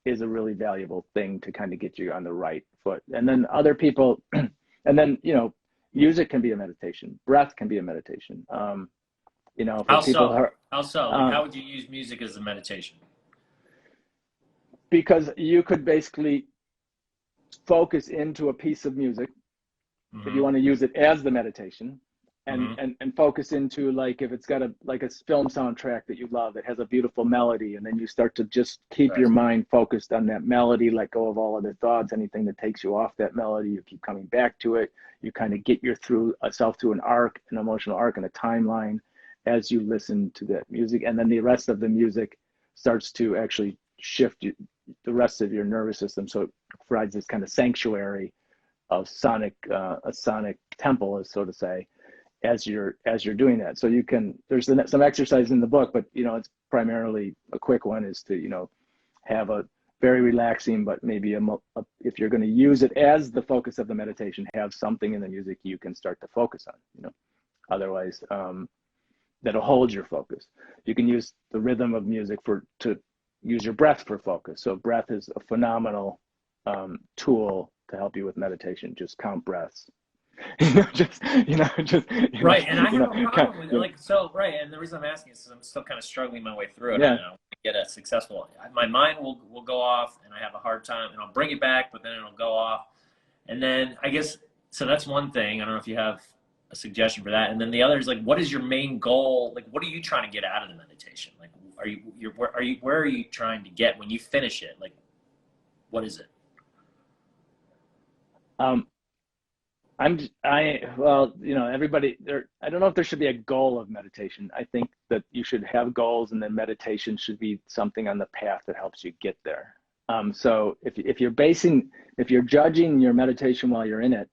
is a really valuable thing to kind of get you on the right foot. And then other people, and then, music can be a meditation, breath can be a meditation. For people who are, how so? Like, how would you use music as a meditation? Because you could basically focus into a piece of music, if you want to use it as the meditation, and focus into, like, if it's got a film soundtrack that you love that has a beautiful melody, and then you start to just keep your mind focused on that melody, let go of all other thoughts, anything that takes you off that melody, you keep coming back to it. You kind of get yourself through an emotional arc and a timeline as you listen to that music, and then the rest of the music starts to actually shift the rest of your nervous system, so it provides this kind of sanctuary of a sonic temple, so to say, as you're doing that. So there's some exercise in the book, but it's primarily a quick one, is to have a very relaxing, but maybe if you're going to use it as the focus of the meditation, have something in the music you can start to focus on. Otherwise, that'll hold your focus. You can use the rhythm of music to use your breath for focus. So breath is a phenomenal tool to help you with meditation. Just count breaths. Right. And I have a problem with it. Right. And the reason I'm asking is I'm still kind of struggling my way through it. Yeah. To get a successful, my mind will go off and I have a hard time, and I'll bring it back, but then it'll go off. And then I guess, so that's one thing. I don't know if you have a suggestion for that. And then the other is, like, what is your main goal? Like, what are you trying to get out of the meditation? Like, where are you trying to get when you finish it? Like, what is it? Everybody there, I don't know if there should be a goal of meditation. I think that you should have goals, and then meditation should be something on the path that helps you get there. So if you're judging your meditation while you're in it,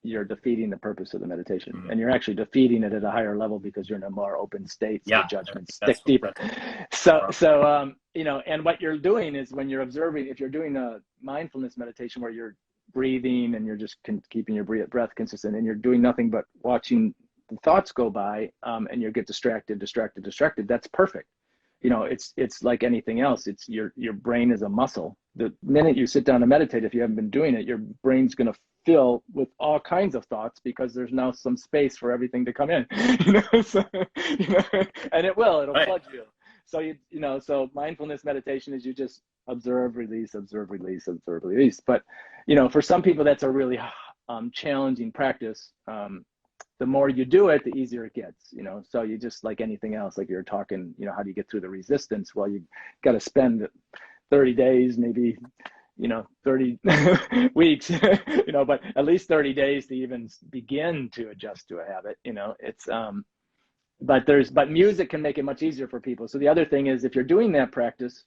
you're defeating the purpose of the meditation, and you're actually defeating it at a higher level because you're in a more open state. So the judgments stick deeper. And what you're doing is, when you're observing, if you're doing a mindfulness meditation where you're breathing and you're just keeping your breath consistent, and you're doing nothing but watching the thoughts go by, and you get distracted, that's perfect. It's like anything else. It's your brain is a muscle. The minute you sit down to meditate, if you haven't been doing it, your brain's going to fill with all kinds of thoughts, because there's now some space for everything to come in. And it'll flood you. So mindfulness meditation is you just observe, release, observe, release, observe, release. But for some people, that's a really challenging practice. The more you do it, the easier it gets. So you just, like anything else, like you're talking, how do you get through the resistance? Well, you got to spend 30 days, maybe 30 weeks, but at least 30 days to even begin to adjust to a habit. It's but music can make it much easier for people. So the other thing is, if you're doing that practice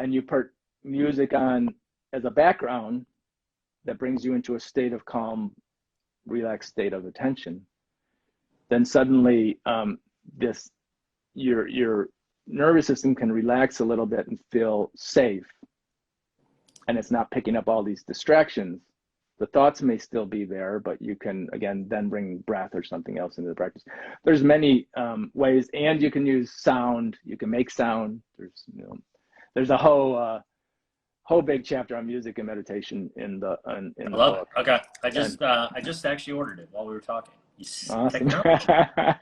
and you put music on as a background, that brings you into a state of calm, relaxed state of attention, then suddenly your nervous system can relax a little bit and feel safe, and it's not picking up all these distractions. The thoughts may still be there, but you can, again, then bring breath or something else into the practice. There's many ways, and you can use sound. You can make sound. There's a whole big chapter on music and meditation in the book. It. Okay, I just actually ordered it while we were talking. Awesome. Technology.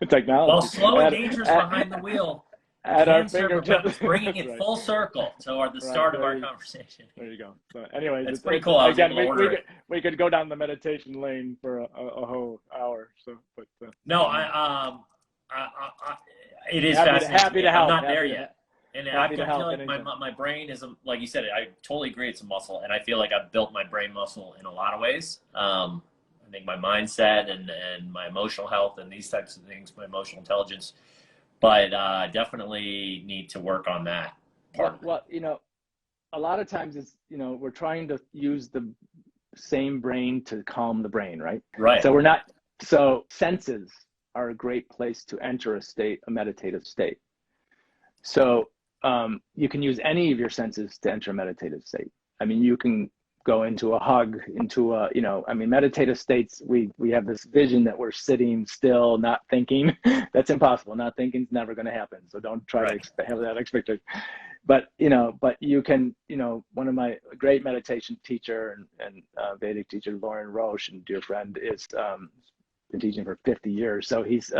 Technology. While slow and dangerous behind the wheel. At our fingertips, bringing it full circle to the start of our conversation. There you go. So anyways, it's pretty cool. Again, we could go down the meditation lane for a whole hour. So, but no, it is fascinating. Happy to help. I'm not there yet, and I feel like my brain is, like you said, I totally agree. It's a muscle, and I feel like I've built my brain muscle in a lot of ways. I think my mindset and my emotional health and these types of things, my emotional intelligence. But definitely need to work on that part. Well, a lot of times it's, we're trying to use the same brain to calm the brain, right? Right. So senses are a great place to enter a meditative state. So you can use any of your senses to enter a meditative state. I mean, you can go into a hug, meditative states, we have this vision that we're sitting still, not thinking. That's impossible. Not thinking is never going to happen. So don't try to have that expectation. But you can, one of my great meditation teacher and Vedic teacher, Lauren Roche, and dear friend, is been teaching for 50 years. So he's,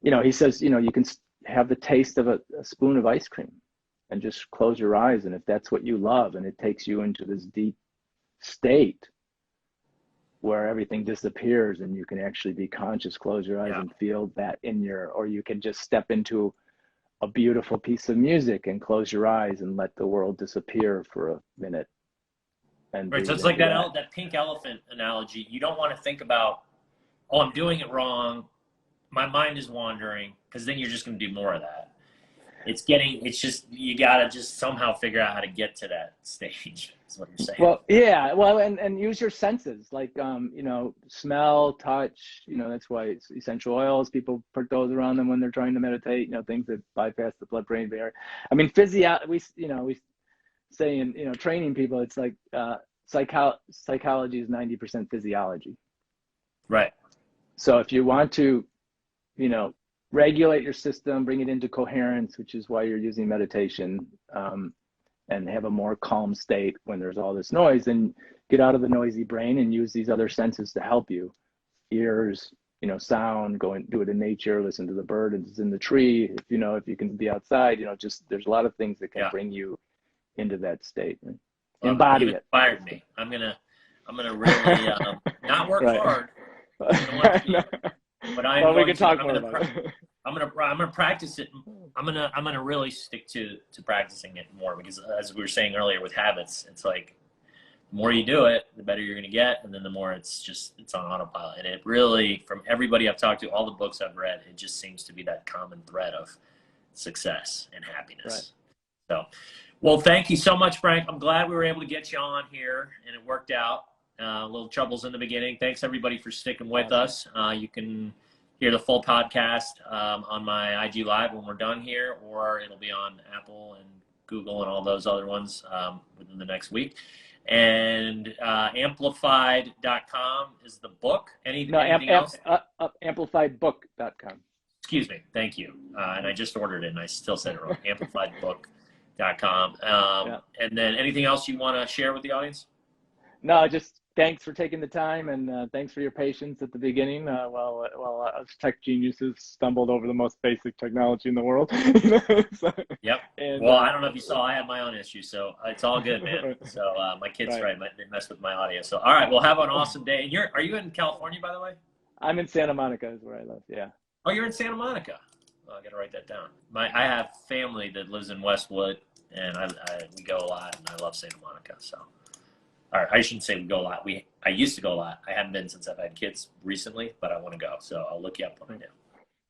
he says, you can have the taste of a spoon of ice cream and just close your eyes. And if that's what you love, and it takes you into this deep state where everything disappears and you can actually be conscious, close your eyes and feel that or you can just step into a beautiful piece of music and close your eyes and let the world disappear for a minute. And so it's like that pink elephant analogy. You don't want to think about, oh, I'm doing it wrong, my mind is wandering, because then you're just going to do more of that. You got to just somehow figure out how to get to that stage, is what you're saying. Well, yeah. Well, and use your senses, like, smell, touch, that's why it's essential oils. People put those around them when they're trying to meditate, things that bypass the blood-brain barrier. I mean, we say in, training people, it's like psychology is 90% physiology. Right. So if you want to, regulate your system, bring it into coherence, which is why you're using meditation, and have a more calm state when there's all this noise, and get out of the noisy brain and use these other senses to help you. Ears, sound, go and do it in nature, listen to the bird it's in the tree. If you can be outside, just there's a lot of things that can bring you into that state. Embody it. Inspired me. I'm gonna really not work hard. But we can talk more about it. I'm gonna practice it. I'm gonna really stick to practicing it more, because as we were saying earlier with habits, it's like the more you do it, the better you're gonna get, and then the more it's on autopilot. And it really, from everybody I've talked to, all the books I've read, it just seems to be that common thread of success and happiness. Right. So, well, thank you so much, Frank. I'm glad we were able to get you on here, and it worked out. Little troubles in the beginning. Thanks everybody for sticking with us. You can hear the full podcast on my IG Live when we're done here, or it'll be on Apple and Google and all those other ones within the next week. And amplified.com is the book. Anything else? Amplifiedbook.com. Excuse me. Thank you. And I just ordered it and I still said it wrong. Amplifiedbook.com. And then anything else you want to share with the audience? No, just thanks for taking the time, and thanks for your patience at the beginning. While us tech geniuses stumbled over the most basic technology in the world. So, yep. And, well, I don't know if you saw, I had my own issues, so it's all good, man. So my kids, they messed with my audio. So all right, well, have an awesome day. And are you in California, by the way? I'm in Santa Monica, is where I live. Yeah. Oh, you're in Santa Monica. Oh, I got to write that down. I have family that lives in Westwood, and we go a lot, and I love Santa Monica. So. Or I shouldn't say we go a lot. I used to go a lot. I haven't been since I've had kids recently, but I want to go. So I'll look you up when I do.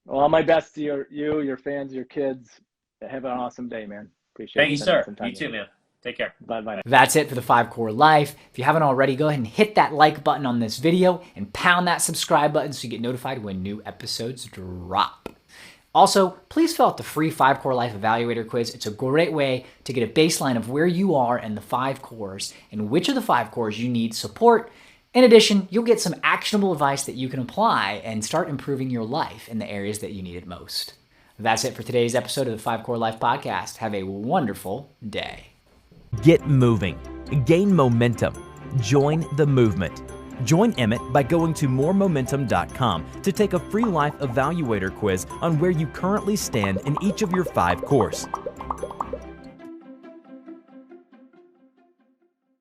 Well, all my best to you, your fans, your kids. Have an awesome day, man. Appreciate it. Thank you, sir. You too, man. Take care. Bye-bye. That's it for the 5 Core Life. If you haven't already, go ahead and hit that like button on this video and pound that subscribe button so you get notified when new episodes drop. Also, please fill out the free 5 Core Life Evaluator quiz. It's a great way to get a baseline of where you are in the 5 cores and which of the 5 cores you need support. In addition, you'll get some actionable advice that you can apply and start improving your life in the areas that you need it most. That's it for today's episode of the 5 Core Life Podcast. Have a wonderful day. Get moving. Gain momentum. Join the movement. Join Emmett by going to moremomentum.com to take a free life evaluator quiz on where you currently stand in each of your 5 cores.